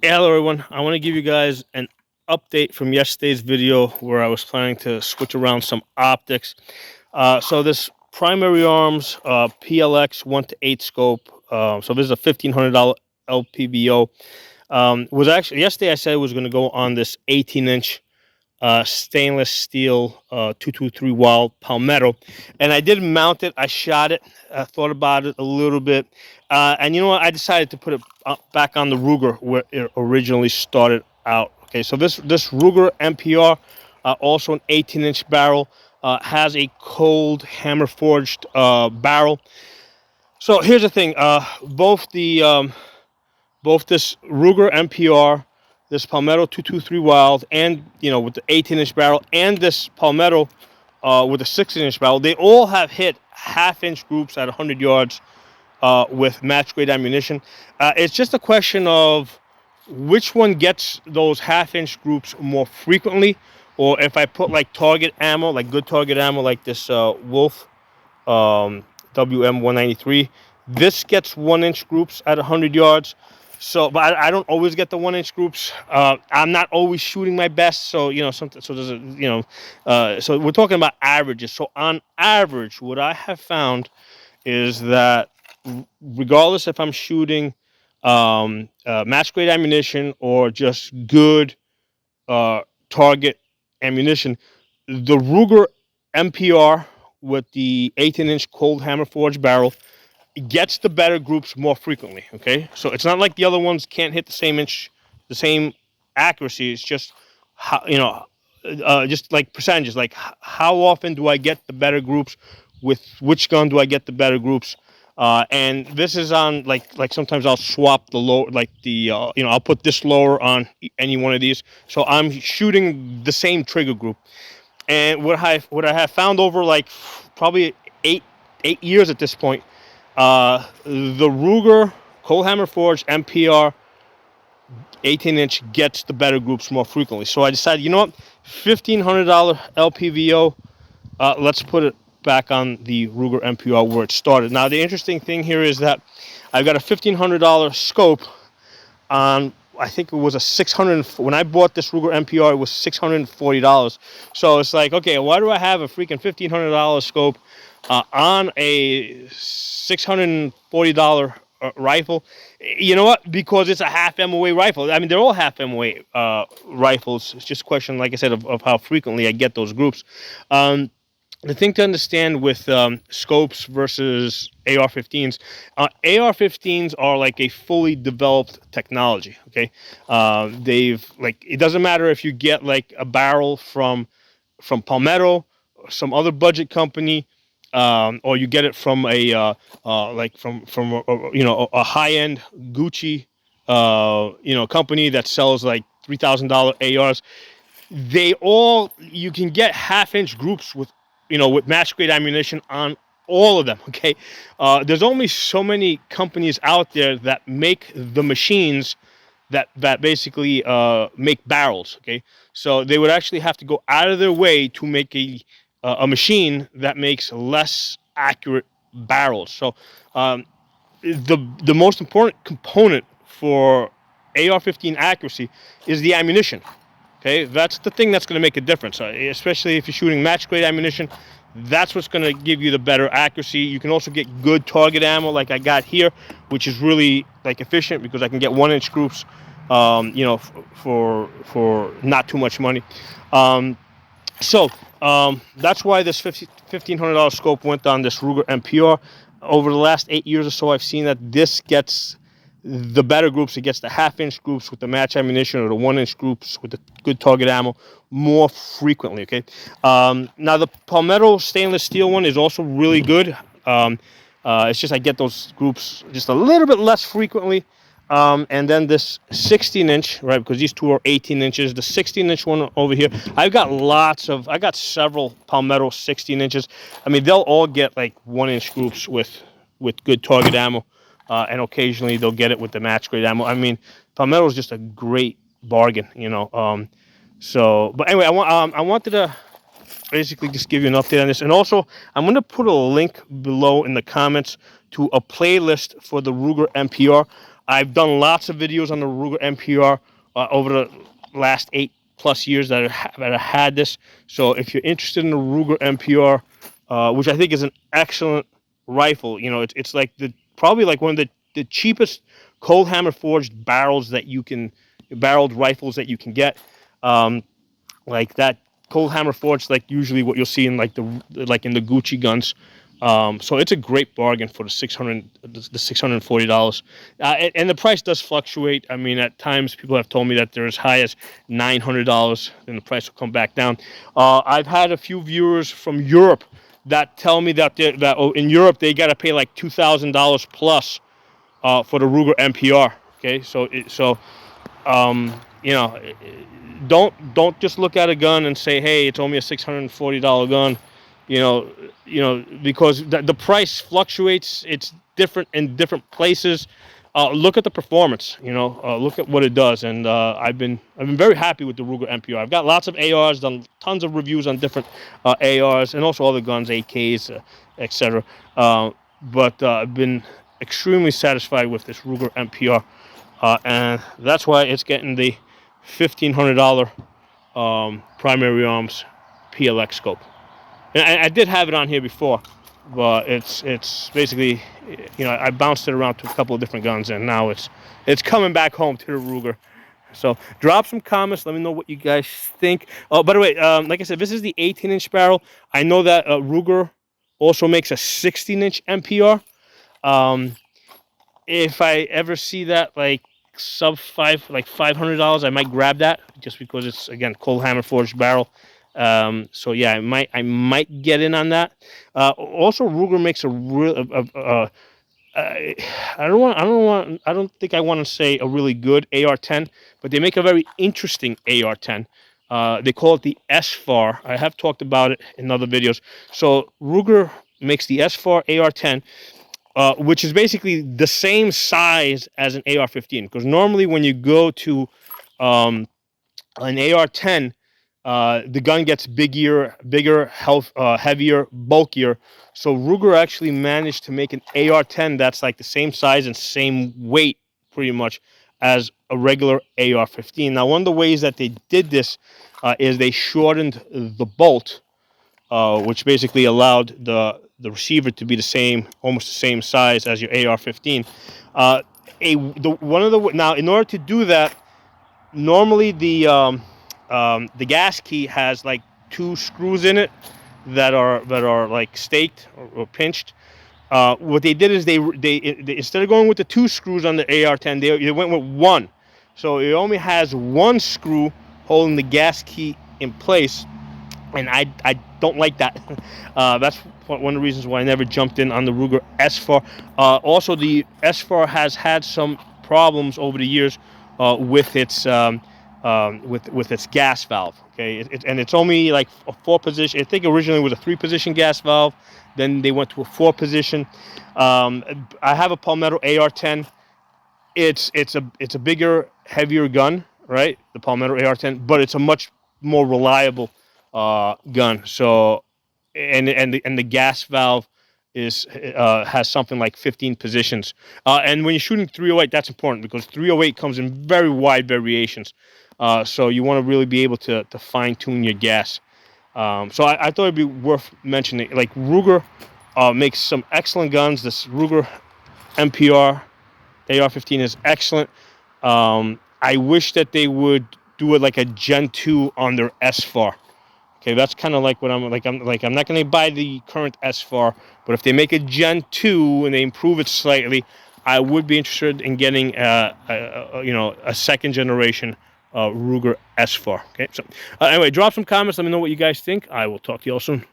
Hello everyone, I want to give you guys an update from yesterday's video where I was planning to switch around some optics. So this primary arms PLX 1 to 8 scope, so this is a $1,500 LPVO, was actually, yesterday I said it was going to go on this 18-inch stainless steel 223 wild palmetto, and I did mount it. I shot it. I thought about it a little bit, and you know what? I decided to put it back on the Ruger where it originally started out. Okay, so this Ruger MPR, also an 18-inch barrel, has a cold hammer forged barrel. So here's the thing: both this Ruger MPR, this Palmetto 223 Wild, and with the 18-inch barrel, and this Palmetto with a 16-inch barrel, they all have hit half-inch groups at 100 yards with match-grade ammunition. It's just a question of which one gets those half-inch groups more frequently, or if I put like target ammo, like good target ammo, like this Wolf WM193. This gets 1-inch groups at 100 yards. So, but I don't always get the 1-inch groups. I'm not always shooting my best. So, something. So there's so we're talking about averages. So on average, what I have found is that regardless if I'm shooting match grade ammunition or just good target ammunition, the Ruger MPR with the 18-inch cold hammer forged barrel gets the better groups more frequently. Okay, so it's not like the other ones can't hit the same accuracy. It's just how just like percentages. Like how often do I get the better groups? With which gun do I get the better groups? And this is on like sometimes I'll swap the low, like the I'll put this lower on any one of these, so I'm shooting the same trigger group. And what I have found over like probably eight years at this point, the Ruger cold hammer forged MPR 18-inch gets the better groups more frequently. So I decided, you know what, $1,500 LPVO, let's put it back on the Ruger MPR where it started. Now the interesting thing here is that I've got a $1,500 scope on, I think it was a 600. When I bought this Ruger MPR, it was $640. So it's like, okay, why do I have a freaking $1,500 scope on a $640 rifle? You know what? Because it's a half MOA rifle. I mean, they're all half MOA rifles. It's just a question, like I said, of how frequently I get those groups. The thing to understand with scopes versus AR-15s, AR-15s are like a fully developed technology. Okay, it doesn't matter if you get like a barrel from Palmetto, or some other budget company, or you get it from a high-end Gucci company that sells like $3,000 ARs. You can get half-inch groups with match grade ammunition on all of them. Okay, there's only so many companies out there that make the machines that basically make barrels. Okay, so they would actually have to go out of their way to make a machine that makes less accurate barrels. So the most important component for AR-15 accuracy is the ammunition. Okay, that's the thing that's going to make a difference, especially if you're shooting match-grade ammunition. That's what's going to give you the better accuracy. You can also get good target ammo like I got here, which is really like efficient because I can get 1-inch groups, for not too much money. That's why this $1,500 scope went on this Ruger MPR. Over the last 8 years or so, I've seen that this gets the better groups. It gets the half-inch groups with the match ammunition or the 1-inch groups with the good target ammo more frequently. Okay. Now the Palmetto stainless steel one is also really good. It's just I get those groups just a little bit less frequently. And then this 16-inch, right? Because these two are 18 inches. The 16-inch one over here, I got several Palmetto 16 inches. I mean, they'll all get like 1-inch groups with good target ammo. And occasionally they'll get it with the match grade ammo. I mean, Palmetto is just a great bargain, but anyway, I wanted to basically just give you an update on this, and also I'm going to put a link below in the comments to a playlist for the Ruger MPR. I've done lots of videos on the Ruger MPR over the last 8+ years that I had this. So if you're interested in the Ruger MPR, which I think is an excellent rifle, you know, it's like probably like one of the cheapest cold hammer forged barreled rifles that you can get. Like that cold hammer forged, like usually what you'll see in like in the Gucci guns. So it's a great bargain for the $640, and the price does fluctuate. I mean, at times people have told me that they're as high as $900, then the price will come back down. I've had a few viewers from Europe that tell me that in Europe they got to pay like $2,000 plus for the Ruger MPR. Okay, you know, don't just look at a gun and say, hey, it's only a $640 gun, because the price fluctuates. It's different in different places. Look at the performance, look at what it does, and I've been very happy with the Ruger MPR. I've got lots of ARs, done tons of reviews on different ARs, and also other guns, AKs, etc. But I've been extremely satisfied with this Ruger MPR, and that's why it's getting the $1,500 primary arms PLX scope. And I did have it on here before, but it's basically, I bounced it around to a couple of different guns, and now it's coming back home to the Ruger. So drop some comments. Let me know what you guys think. Oh, by the way, like I said, this is the 18-inch barrel. I know that Ruger also makes a 16-inch MPR. If I ever see that like $500, I might grab that just because it's, again, cold hammer forged barrel. So yeah, I might get in on that. Also, Ruger makes a real I don't think I want to say a really good AR-10, but they make a very interesting AR-10. They call it the SFAR. I have talked about it in other videos. So Ruger makes the SFAR AR-10, which is basically the same size as an AR-15. Because normally when you go to an AR-10, the gun gets bigger, heavier, bulkier. So Ruger actually managed to make an AR-10 that's like the same size and same weight, pretty much, as a regular AR-15. Now, one of the ways that they did this is they shortened the bolt, which basically allowed the receiver to be almost the same size as your AR-15. Now, in order to do that, normally the gas key has like 2 screws in it that are like staked or pinched. What they did is they instead of going with the 2 screws on the AR-10, they went with 1. So it only has 1 screw holding the gas key in place, and I don't like that. That's one of the reasons why I never jumped in on the Ruger SFAR. Also, the SFAR has had some problems over the years with its gas valve. Okay, and it's only like a 4-position. I think originally it was a 3-position gas valve. Then they went to a 4-position. I have a Palmetto AR-10. It's a bigger, heavier gun, right? The Palmetto AR-10, but it's a much more reliable gun. So, and the gas valve has something like 15 positions. And when you're shooting 308, that's important because 308 comes in very wide variations. So you want to really be able to fine tune your gas. So I thought it'd be worth mentioning. Like Ruger makes some excellent guns. This Ruger MPR AR-15 is excellent. I wish that they would do it like a Gen 2 on their SFAR. Okay, that's kind of like what I'm not going to buy the current SFAR, but if they make a Gen 2 and they improve it slightly, I would be interested in getting a 2nd generation Ruger SFAR. Okay, so anyway, drop some comments. Let me know what you guys think. I will talk to you all soon.